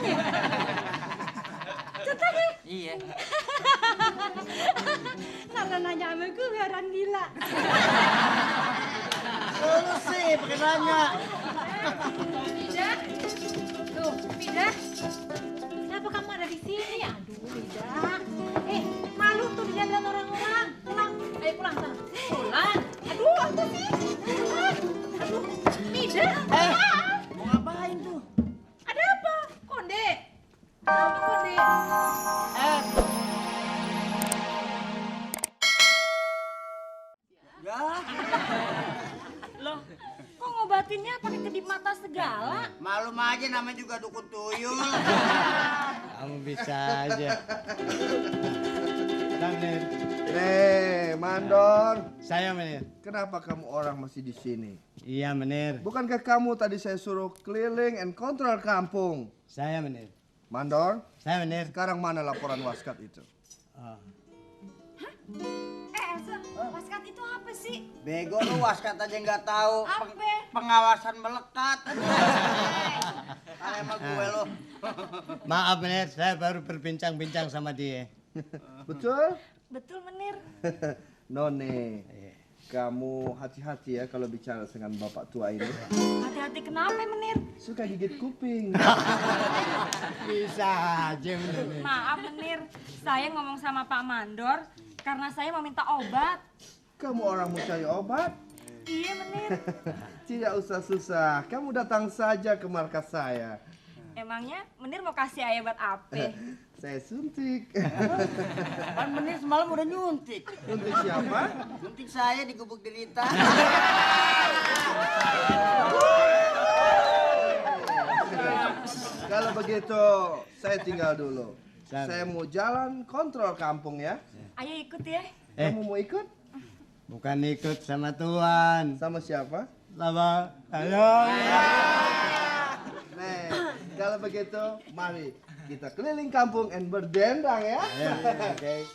ceritanya? Ceritanya? Iya. Karena nanya sama gue biaran gila. Lu sih pakai nanya. Mida, tuh Mida, kenapa kamu ada di sini? Aduh Mida, malu tuh dilihat orang-orang. Pulang, ayo pulang sana. Pulang. Aduh apa sih? Pulang. Aduh, Mida. Mau ngapain tuh? Ada apa? Konde. Apa konde? Ya. Loh, kok ngobatinnya pakai kedip mata segala? Malum aja namanya juga dukun tuyul. Kamu bisa aja. Menir. Mandor. Saya Menir. Kenapa kamu orang masih di sini? Iya Menir. Bukankah kamu tadi saya suruh keliling and kontrol kampung? Saya Menir. Mandor, Saya Menir. sekarang mana laporan waskat itu? Oh. Elsa, waskat itu apa sih? Bego lu waskat aja nggak tahu. Apa? Pengawasan melekat. Emang gue lu. Maaf Menir, saya baru berbincang-bincang sama dia. Betul? Betul Menir. None, kamu hati-hati ya kalau bicara dengan bapak tua ini. Hati-hati kenapa Menir? Suka gigit kuping. Bisa aja Menir. Maaf Menir, saya ngomong sama Pak Mandor karena saya mau minta obat. Kamu orang mau cari obat? Iya Menir. Tidak usah susah, kamu datang saja ke markas saya. Emangnya Menir mau kasih obat apa? Saya suntik. Kan Menir semalam udah nyuntik. Suntik siapa? Suntik saya di gubuk derita. Kalau begitu, saya tinggal dulu. Sana. Saya mau jalan kontrol kampung ya. Ayo ikut ya. Kamu mau ikut? Bukan ikut sama Tuan. Sama siapa? Sama halo. Nih, kalau begitu, mari kita keliling kampung and berdendang ya. Oke.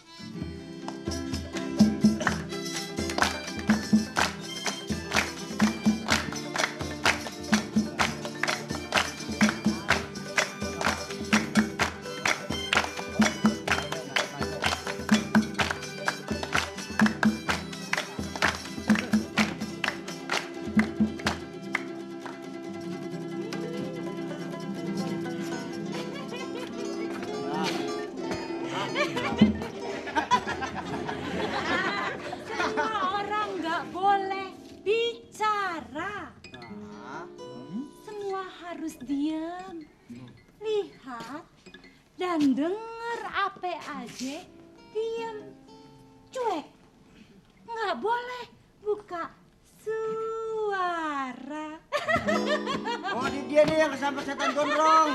Semua orang nggak boleh bicara. Semua harus diam, lihat, dan dengar apa aja. Diam, cuek. Nggak boleh buka suara. Oh, dia nih yang kesamper setan gondrong.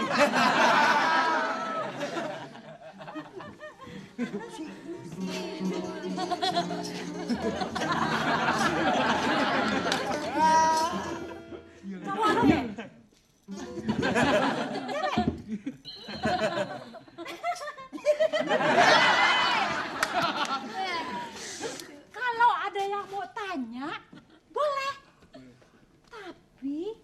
Kamu apa ya? Kalau ada yang mau tanya, boleh. Tapi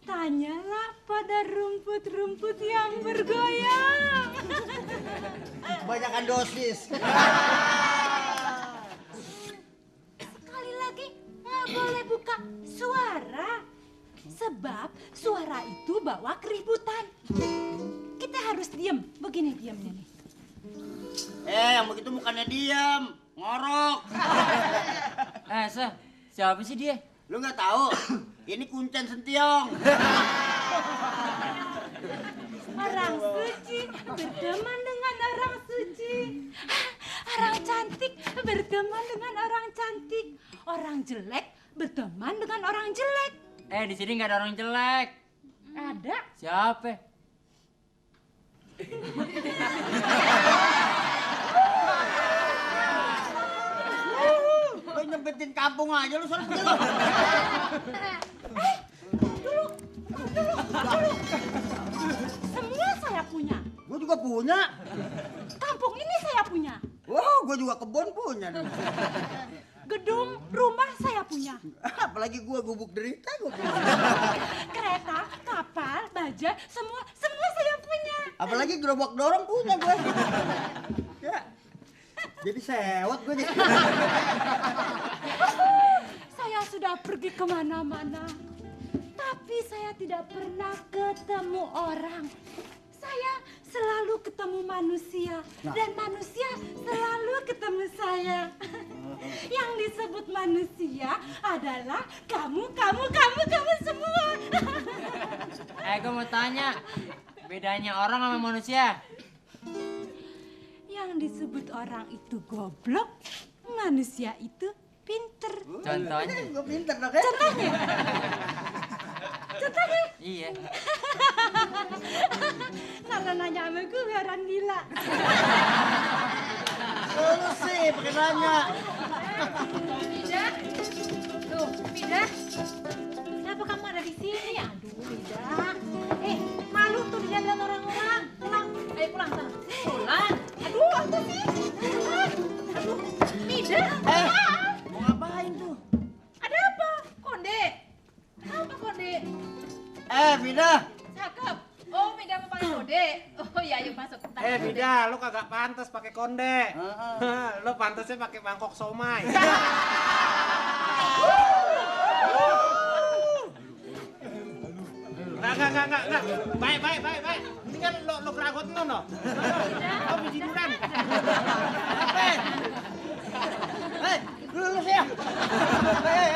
tanyalah pada rumput-rumput yang bergoyang. Kebanyakan dosis. Sekali lagi, nggak boleh buka suara. Sebab suara itu bawa keributan. Kita harus diam. Begini diamnya nih. Yang begitu bukannya diam, ngorok. Siapa sih dia? Lu nggak tahu? Ini Kuncen Sentiong. Orang suci berteman dengan orang suci. Orang cantik berteman dengan orang cantik. Orang jelek berteman dengan orang jelek. Di sini nggak ada orang jelek. Ada. Siapa? Lu nyempetin kampung aja lu soalnya begitu. Dulu. Semua saya punya. Gua juga punya. Kampung ini saya punya. Wow, gua juga kebun punya. Gedung, rumah saya punya. Apalagi gua gubuk derita gua punya. Kereta, kapal, baja, semua saya punya. Apalagi gerobak dorong punya gue. Ya. Jadi sewot gue nih. Saya sudah pergi kemana-mana, tapi saya tidak pernah ketemu orang. Saya selalu ketemu manusia, dan manusia selalu ketemu saya. Yang disebut manusia adalah kamu semua. Gue mau tanya, bedanya orang sama manusia? Yang disebut orang itu goblok, manusia itu pinter. Contohnya? Gue pinter dong ya. Contohnya? Iya. Karena nanya sama gue orang gila. Lu sih pakai nanya. Mida, tuh, Mida. Kenapa kamu ada di sini? Aduh, Mida. Malu tuh dilihat orang-orang. Pulang, ayo pulang sana. Pulang. Aduh, apa sih? Pulang. Aduh, Mida. Mau ngapain tuh? Ada apa? Konde. Apa konde? Vida. Cakep. Oh, Mida mau pakai konde. Oh iya, yuk masuk. Mida, lu kagak pantas pakai konde. Lu pantasnya pakai mangkok somai. Enggak. Baik. Ini kan lo keragot lo, no? Oh, biji durian. Hei, lulus ya. Nih.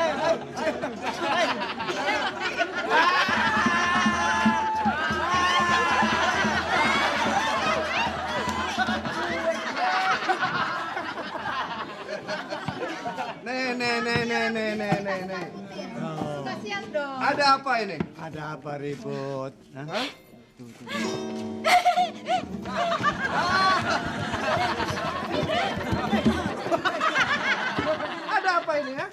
Kasihan dong. Ada apa ini? Ada apa ribut? Hah? Ada apa ini ya?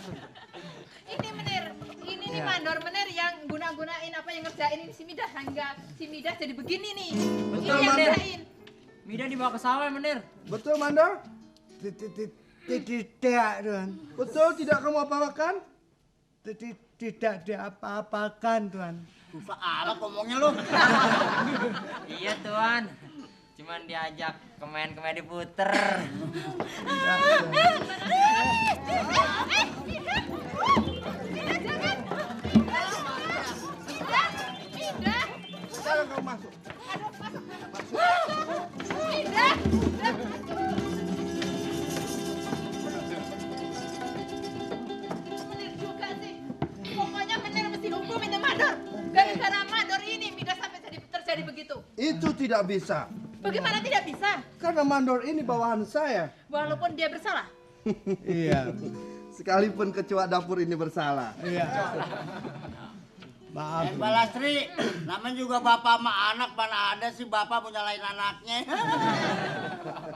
Ini menir, ini nih mandor menir yang guna-gunain apa yang ngerjain ini si Midah hingga si Midah jadi begini nih. Betul, Ini yang Mandor. ngerjain. Mida dibawa ke sawah, Menir. Betul, Mandor? Tidak, Tuan. Betul, tidak kamu apa-apakan? Tidak diapa-apakan, Tuan. Susah alat ngomongnya lu. Iya, Tuan. Cuman diajak kemain-kemain diputer. Sekarang kamu masuk. Menir juga sih. Pokoknya menir mesti hukum ini mandor. Gara-gara mandor ini Midah sampai terjadi begitu. Itu tidak bisa. Bagaimana tidak bisa? Karena mandor ini bawahan saya. Walaupun dia bersalah. Iya. Sekalipun ketua dapur ini bersalah. Iya. Maaf. Mbak Lastri, namanya juga bapak sama anak, mana ada sih bapak mau nyalain anaknya.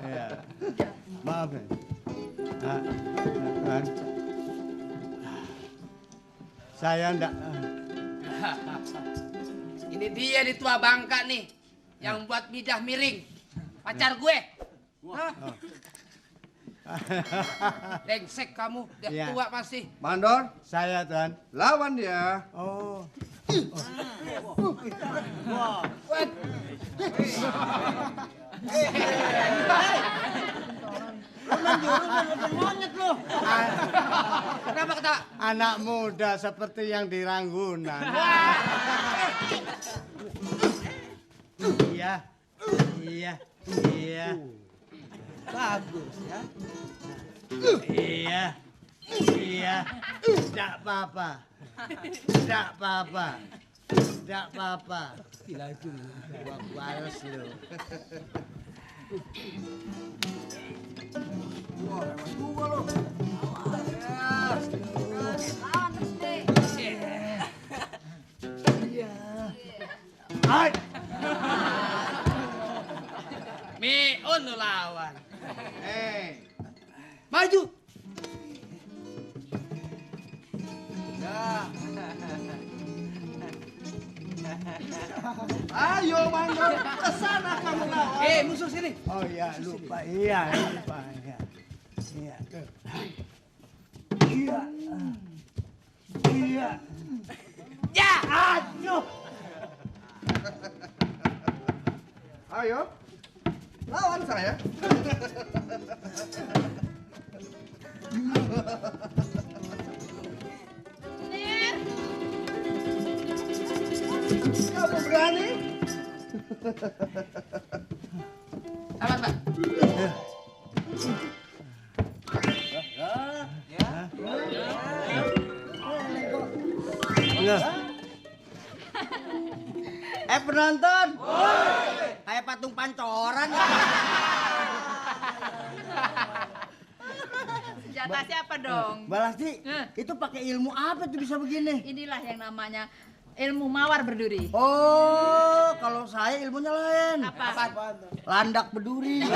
Iya. Maaf ya. Kan. Saya enggak. Ini dia di tua bangka nih yang buat Midah miring. Pacar gue. Hah? Lengsek kamu, udah Iya. tua masih. Mandor, Saya, Tuan. lawan dia. Oh. Lu main jurus dan monyet lu. Kenapa kata? Anak muda seperti yang di Ranggunan. Iya. Bagus ya. Iya. Tidak apa-apa. Gua balas lu. Wah, hebat juga lo. Hai. Miun lu lawan. Maju. Ayo Mandor, ke sana kamu lawan. Musuh sini. Oh iya, lupa. Iya. Ya. Aduh. ayo. Lawan saya. Nih, Kamu berani? Sabar, Pak. Penonton. Kayak patung pancoran. senjata siapa dong? Balasti, itu pakai ilmu apa tuh bisa begini? Inilah yang namanya ilmu mawar berduri. Oh, kalau saya ilmunya lain. Apa? Landak berduri.